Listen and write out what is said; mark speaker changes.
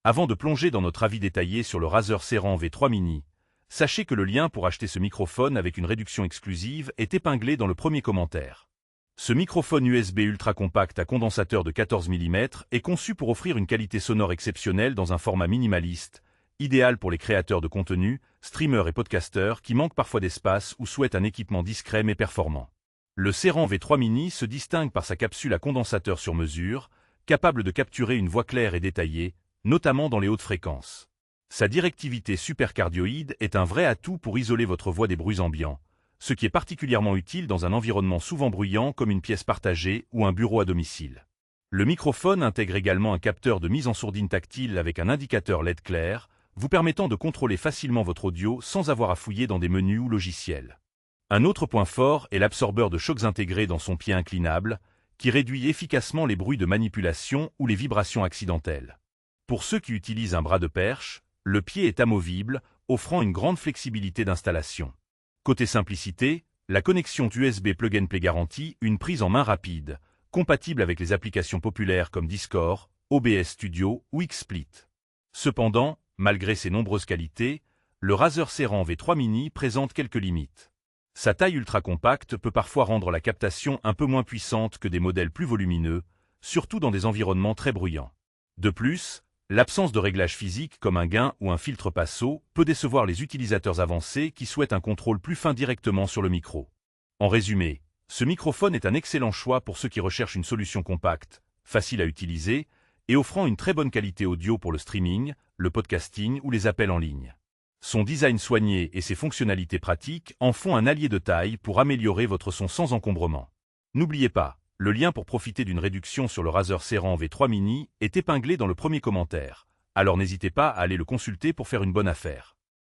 Speaker 1: Avant de plonger dans notre avis détaillé sur le Razer Seiren V3 Mini, sachez que le lien pour acheter ce microphone avec une réduction exclusive est épinglé dans le premier commentaire. Ce microphone USB ultra compact à condensateur de 14 mm est conçu pour offrir une qualité sonore exceptionnelle dans un format minimaliste, idéal pour les créateurs de contenu, streamers et podcasteurs qui manquent parfois d'espace ou souhaitent un équipement discret mais performant. Le Seiren V3 Mini se distingue par sa capsule à condensateur sur mesure, capable de capturer une voix claire et détaillée, notamment dans les hautes fréquences. Sa directivité supercardioïde est un vrai atout pour isoler votre voix des bruits ambiants, ce qui est particulièrement utile dans un environnement souvent bruyant comme une pièce partagée ou un bureau à domicile. Le microphone intègre également un capteur de mise en sourdine tactile avec un indicateur LED clair, vous permettant de contrôler facilement votre audio sans avoir à fouiller dans des menus ou logiciels. Un autre point fort est l'absorbeur de chocs intégré dans son pied inclinable, qui réduit efficacement les bruits de manipulation ou les vibrations accidentelles. Pour ceux qui utilisent un bras de perche, le pied est amovible, offrant une grande flexibilité d'installation. Côté simplicité, la connexion USB Plug and Play garantit une prise en main rapide, compatible avec les applications populaires comme Discord, OBS Studio ou XSplit. Cependant, malgré ses nombreuses qualités, le Razer Seiren V3 Mini présente quelques limites. Sa taille ultra compacte peut parfois rendre la captation un peu moins puissante que des modèles plus volumineux, surtout dans des environnements très bruyants. De plus, l'absence de réglage physique comme un gain ou un filtre passo peut décevoir les utilisateurs avancés qui souhaitent un contrôle plus fin directement sur le micro. En résumé, ce microphone est un excellent choix pour ceux qui recherchent une solution compacte, facile à utiliser et offrant une très bonne qualité audio pour le streaming, le podcasting ou les appels en ligne. Son design soigné et ses fonctionnalités pratiques en font un allié de taille pour améliorer votre son sans encombrement. N'oubliez pas, le lien pour profiter d'une réduction sur le Razer Seiren V3 Mini est épinglé dans le premier commentaire, alors n'hésitez pas à aller le consulter pour faire une bonne affaire.